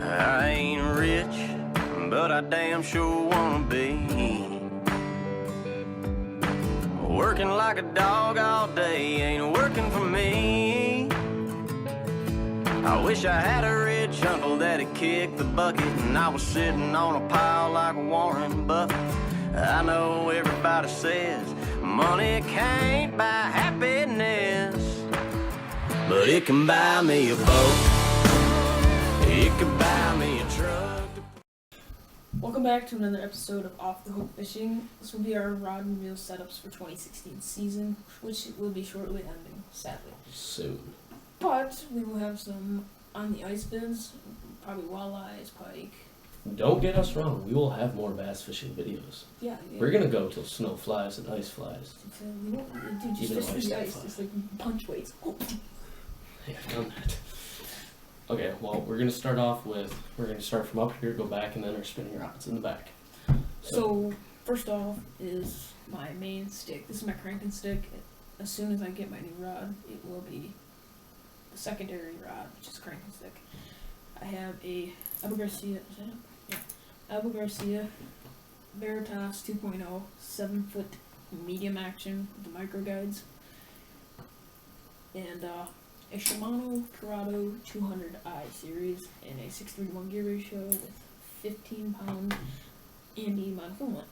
I ain't rich, but I damn sure wanna be. Working like a dog all day ain't working for me. I wish I had a rich uncle that'd kick the bucket and I was sitting on a pile like Warren Buffett. I know everybody says money can't buy happiness, but it can buy me a boat. It can buy me a truck. Welcome back to another episode of Off the Hook Fishing. This will be our rod and reel setups for 2016 season, which will be shortly ending, sadly. Soon. But we will have some on the ice bins, probably walleyes, pike. Don't get us wrong, we will have more bass fishing videos. Yeah. We're gonna go till snow flies and ice flies. We don't do just Even fish the ice ice, fly. just like punch weights. Yeah, I've done that. Okay, well, we're gonna start from up here, go back, and then our spinning rods in the back. So, first off is my main stick. This is my cranking stick. As soon as I get my new rod, it will be the secondary rod, which is cranking stick. I have a Abu Garcia, is that it? Yeah. Abu Garcia Veritas 2.0 7-foot medium action with the micro guides. And a Shimano Corrado 200i series and a 6:1 gear ratio with 15-pound Andy monofilament.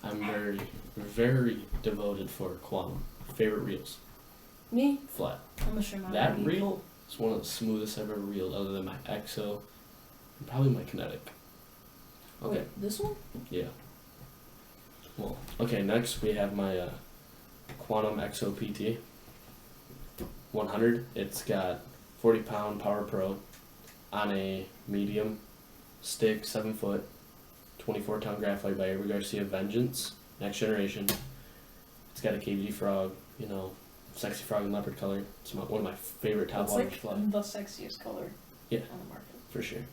I'm very, very devoted for Quantum. Favorite reels. Me? Flat. I'm a Shimano. That geek. reel is one of the smoothest I've ever reeled, other than my EXO, and probably my Kinetic. Okay. Wait, this one? Yeah. Well, okay, next we have my Quantum EXO PT 100. It's got 40-pound Power Pro on a medium stick, 7-foot, 24-ton graphite by Abu Garcia Vengeance, next generation. It's got a KG frog, sexy frog in leopard color. It's one of my favorite top It's water like fly. the sexiest color Yeah. on the market. For sure.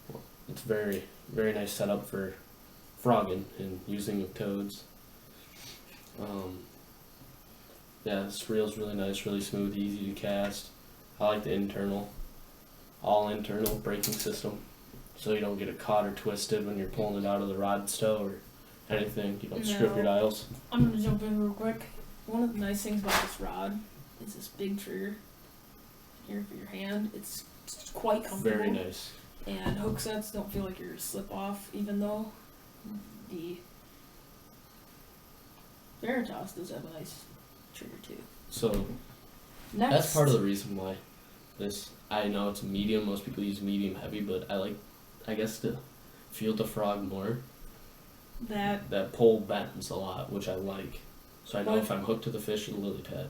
Well, it's very, very nice setup for frogging and using of toads. Yeah, this reel's really nice, really smooth, easy to cast. I like the all internal braking system, so you don't get it caught or twisted when you're pulling it out of the rod stow or anything. You don't strip your dials. I'm gonna jump in real quick. One of the nice things about this rod is this big trigger here for your hand. It's quite comfortable. Very nice. And hook sets don't feel like you're slip off, even though the Veritas does have a nice trigger too. So Next, that's part of the reason why I know it's a medium, most people use medium heavy, but I guess to feel the frog more. That pole bends a lot, which I like. So I know if I'm hooked to the fish, it'll lily pad.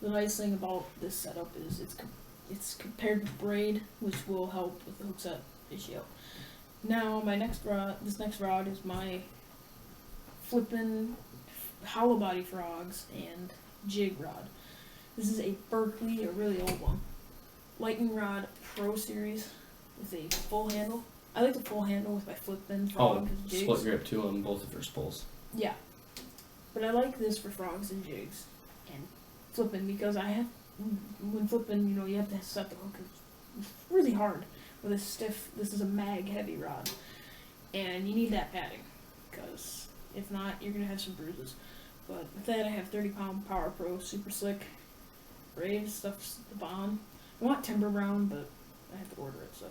the nice thing about this setup is it's compared with braid, which will help with the hook set ratio. Now this next rod is my flippin' hollow body frogs and jig rod. This is a Berkeley, a really old one. Lightning Rod Pro Series with a full handle. I like the full handle with my flip-in frog and jigs. Split grip too on both the first poles. Yeah. But I like this for frogs and jigs and flipping because when flipping, you have to set the hook. It's really hard with this is a mag heavy rod. And you need that padding because if not, you're going to have some bruises. But with that, I have 30-pound Power Pro Super Slick braid. Stuff's the bomb. I want Timber Brown, but I have to order it, so.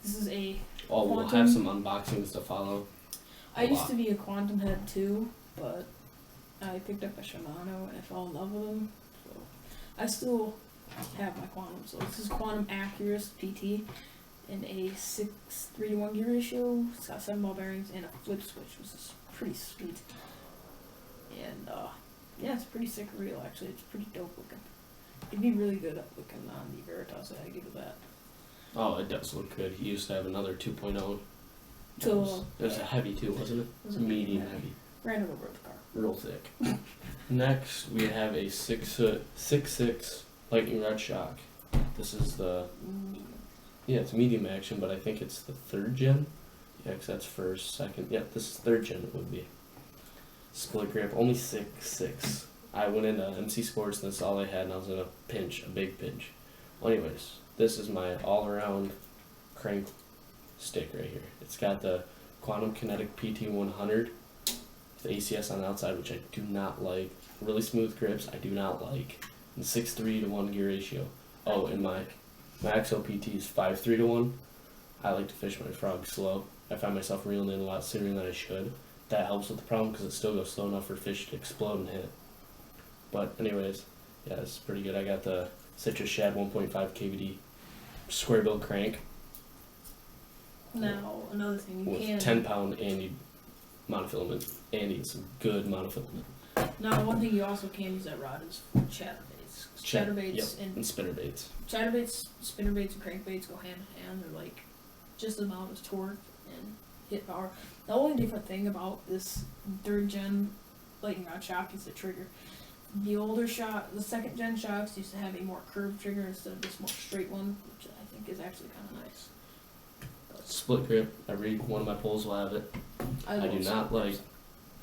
This is a we'll have some unboxings to follow. I used to be a Quantum head too, but I picked up a Shimano and I fell in love with them. So I still have my Quantum. So this is Quantum Accurus PT and a 6:3-1 gear ratio. It's got 7 ball bearings and a flip switch, which is pretty sweet. And yeah, it's a pretty sick reel actually. It's pretty dope looking. It'd be really good at looking on the Veritas. I gotta give it that. Oh, it does look good. He used to have another 2.0. So It was a heavy too, wasn't it? It was a medium heavy. ran it over with the car. Real thick. Next, we have a 6.6 lightning rod shock. This is it's medium action, but I think it's the 3rd gen. Yeah, 'cause that's first, second. Yeah, this is 3rd gen. It would be. Split grip, only 6.6. I went into MC Sports and that's all I had, and I was in a big pinch. Well, anyways, this is my all-around crank stick right here. It's got the Quantum Kinetic PT100 with ACS on the outside, which I do not like. Really smooth grips, I do not like. And 6:3 to 1 gear ratio. Oh, and my XOPT is 5:3 to 1. I like to fish my frog slow. I find myself reeling in a lot sooner than I should. That helps with the problem because it still goes slow enough for fish to explode and hit. But anyways, yeah, it's pretty good. I got the Citrus Shad 1.5 KVD square bill crank Now, another thing, you with can... 10-pound Andy monofilament. Andy is some good monofilament. Now, one thing you also can use that rod is chatterbaits. Chatterbaits and spinnerbaits. Chatterbaits, spinnerbaits, and crankbaits go hand in hand. They're like just the amount of torque and hit power. The only different thing about this 3rd gen lightning rod shock is the trigger. The older shock, the 2nd gen shocks used to have a more curved trigger instead of this more straight one, which I think is actually kind of nice. Split grip. Every one of my poles will have it. I do love not like.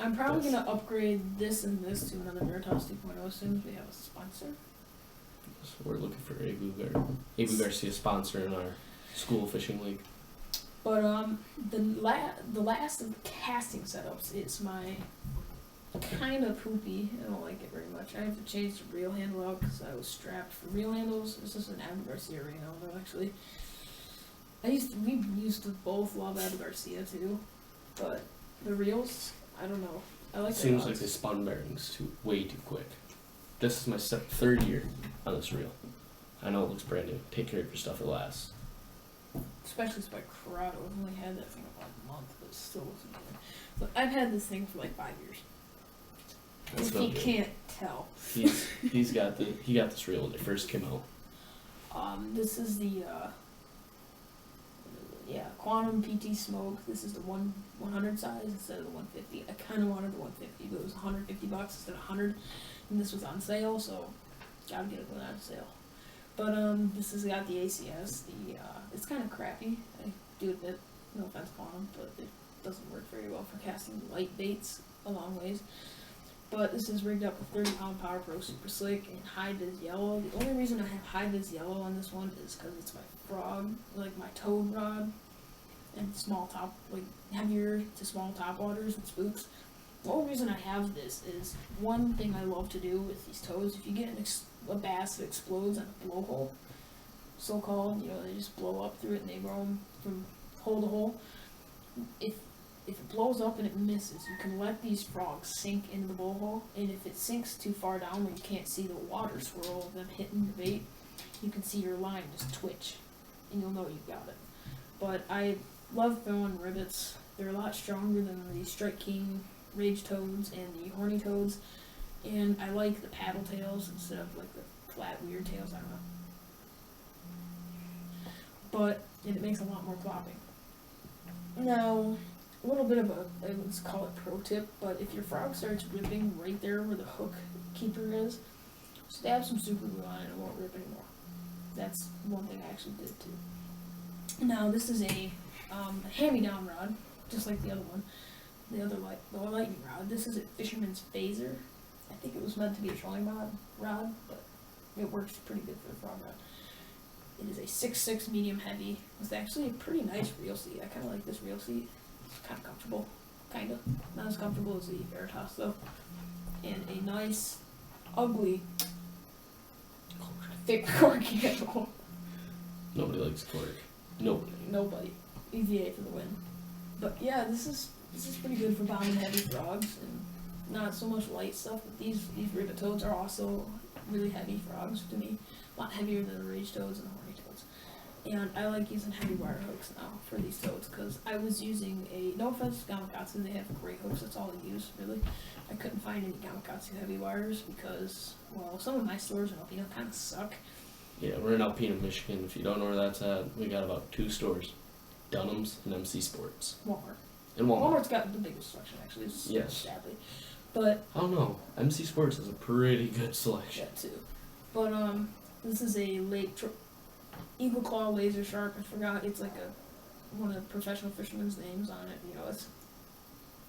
I'm probably going to upgrade this and this to another Veritas 2.0 as soon as we have a sponsor. So we're looking for Abu Garcia sponsor in our school fishing league. But the last of the casting setups is my kind of poopy. I don't like it very much. I have to change the reel handle out because I was strapped for reel handles. This is an Abu Garcia reel handle actually. We used to both love Abu Garcia too, but the reels, I don't know. I like. It seems like they spun bearings way too quick. This is my 3rd year on this reel. I know it looks brand new. Take care of your stuff, it lasts. Especially by Corrado. I've only had that thing for like a month, but it still wasn't good. But I've had this thing for like 5 years. That's If really you good. can't tell. He got this reel when they first came out. This is the Quantum PT Smoke. This is the 100 size instead of the 150. I kind of wanted the 150, but it was $150 instead of 100, and this was on sale, so gotta get it when it's on sale. But this has got the ACS. It's kind of crappy. I do admit, no offense, Quantum, but it doesn't work very well for casting light baits a long ways. But this is rigged up with 30-pound Power Pro Super Slick and high vis yellow. The only reason I have high vis yellow on this one is because it's my frog, like my toad rod, and small top, like heavier to small top waters and spooks. The only reason I have this is one thing I love to do with these toads. If you get a bass that explodes on a blowhole, so-called, they just blow up through it and they roam from hole to hole. If it blows up and it misses, you can let these frogs sink into the blowhole, and if it sinks too far down where you can't see the water swirl of them hitting the bait, you can see your line just twitch, and you'll know you've got it. But I love throwing rivets. They're a lot stronger than the Strike King Rage Toads and the Horny Toads, and I like the paddle tails instead of like the flat weird tails, I don't know. But it makes a lot more plopping. Now, a little bit of let's call it pro tip, but if your frog starts ripping right there where the hook keeper is, just dab some super glue on it and it won't rip anymore. That's one thing I actually did too. Now, this is a hand-me-down rod, just like the other one. The lightning rod. This is a Fisherman's Phaser. I think it was meant to be a trolling rod, but it works pretty good for a frog rod. It is a 6'6" medium heavy. It's actually a pretty nice reel seat. I kind of like this reel seat. It's kind of comfortable. Kind of. Not as comfortable as the Veritas though. And a nice, ugly, thick cork handle. Nobody likes cork. Nobody. EVA for the win. But yeah, this is pretty good for bombing heavy frogs and not so much light stuff. But these rivet toads are also really heavy frogs to me. A lot heavier than the rage toads and the horny toads. And I like using heavy wire hooks now for these toads because I was using no offense to Gamakatsu, they have great hooks, that's all I use really. I couldn't find any Gamakatsu heavy wires because, well, some of my stores in Alpena kind of suck. Yeah, we're in Alpena, Michigan. If you don't know where that's at, we got about 2 stores. Dunham's and MC Sports. Walmart. And Walmart. Walmart's got the biggest selection actually, Yes. sadly. But I don't know. MC Sports has a pretty good selection. that too. But this is a Eagle Claw Laser Sharp. I forgot. It's like one of the professional fishermen's names on it. It's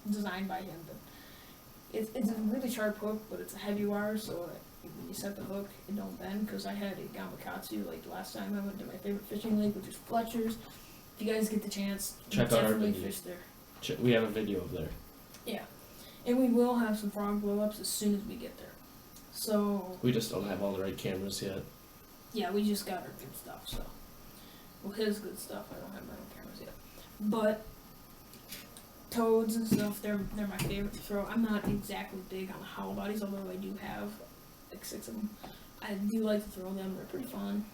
designed by him, but it's a really sharp hook, but it's a heavy wire, so when you set the hook, it don't bend. Because I had a Gamakatsu like last time I went to my favorite fishing lake, which is Fletcher's, if you guys get the chance, Check out our definitely video. fish there. We have a video of there. Yeah, and we will have some frog blow-ups as soon as we get there. So We just don't have all the right cameras yet. yeah, we just got our good stuff. So well, his good stuff. I don't have my own cameras yet, but toads and stuff, they're my favorite to throw. I'm not exactly big on the hollow bodies, although I do have like 6 of them. I do like to throw them; they're pretty fun.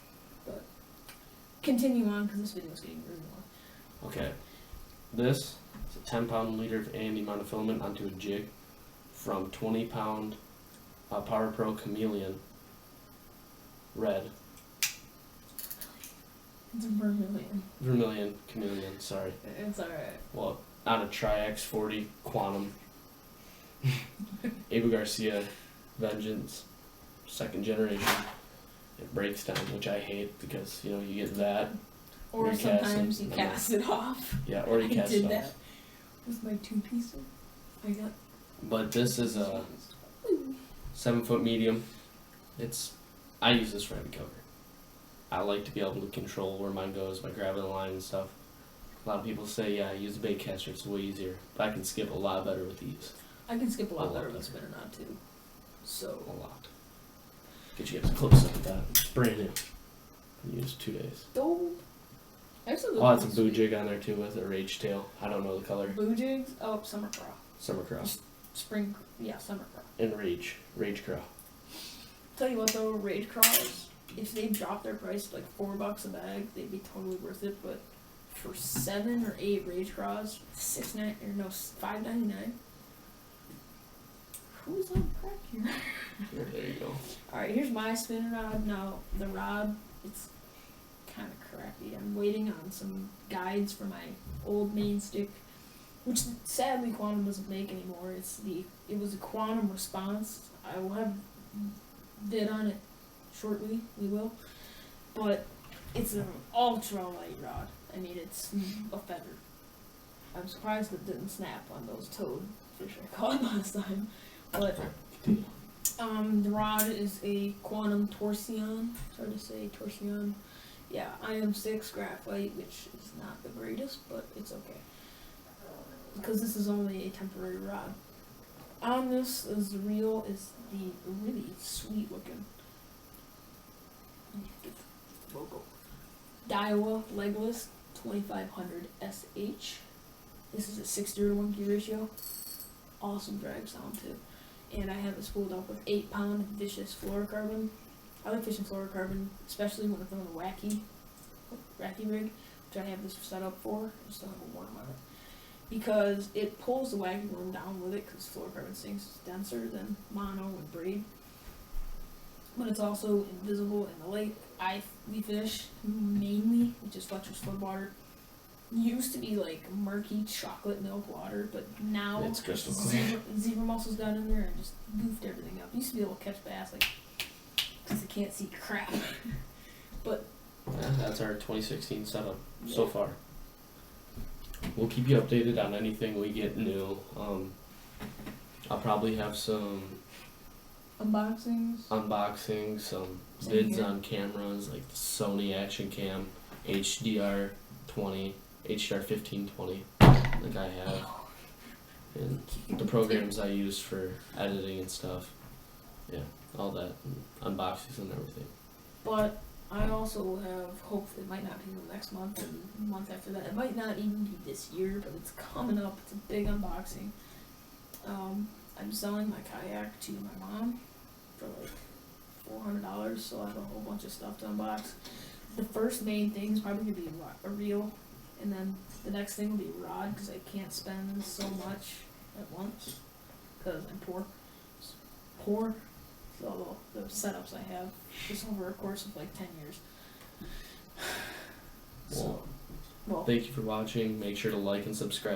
But continue on because this video is getting really long. Okay. This is a 10-pound leader of Andy monofilament onto a jig from 20-pound Power Pro Chameleon Red. It's a vermilion. Vermilion Chameleon, sorry. It's alright. Well, on a Tri-X 40 Quantum. Abu Garcia Vengeance, 2nd generation. It breaks down, which I hate because, you get that. Or Recast it, sometimes you and cast it off. Yeah, or you I cast did it off. that with my 2-piecer. I got. But this is a 7-foot medium. I use this for heavy cover. I like to be able to control where mine goes by grabbing the line and stuff. A lot of people say, yeah, use a bait caster, it's way easier. But I can skip a lot better with these. I can skip a lot A lot better with better. spinner knot too. So A lot. Get you guys a close up of that. It's brand new. Been used 2 days. dope. Actually, Oh, it's a boo jig on there too with a rage tail. I don't know the color. Boo jigs. Oh, summer craw. Summer cross. Spring. Yeah, summer craw. And rage. Rage crow. Tell you what though, rage craws. If they drop their price to like $4 a bag, they'd be totally worth it. But for 7 or 8 rage craws, $5.99. Who's on crack here? There you go. Alright, here's my spinner rod. Now, the rod, it's kind of crappy. I'm waiting on some guides for my old main stick, which sadly Quantum doesn't make anymore. It was a Quantum Response. I will have vid on it shortly, we will. But it's an ultra light rod. I mean, it's a feather. I'm surprised it didn't snap on those toad fish I caught last time. But the rod is a Quantum Torsion. Sorry to say Torsion. Yeah, IM6 graphite, which is not the greatest, but it's okay. Because this is only a temporary rod. On this is the reel is the really sweet looking. Get the logo. Daiwa Legless 2500 SH. This is a 6:1 gear ratio. Awesome drag sound too. And I have it spooled up with 8-pound vicious fluorocarbon. I like fishing fluorocarbon, especially when it's on a wacky rig, which I have this set up for. I still have a worm on it. Because it pulls the wacky worm down with it, because fluorocarbon sinks is denser than mono and braid. But it's also invisible in the lake we fish mainly, which is Fletcher's Floodwater. Used to be like murky chocolate milk water, but now It's crystal clear. zebra mussels got in there and just goofed everything up. Used to be able to catch bass because they can't see crap. But Yeah, that's our 2016 setup so Yeah. far. We'll keep you updated on anything we get new. I'll probably have some unboxings. unboxings, some Same vids here. on cameras like the Sony Action Cam HDR 1520, like I have, and the programs I use for editing and stuff. Yeah, all that, and unboxings and everything. But I also have hope it might not be the next month and the month after that. It might not even be this year, but it's coming up. It's a big unboxing. I'm selling my kayak to my mom for like $400, so I have a whole bunch of stuff to unbox. The first main thing is probably gonna be a reel, and then the next thing will be a rod because I can't spend so much at once because I'm poor. So the setups I have just over a course of like 10 years. So, well, Thank you for watching. Make sure to like and subscribe.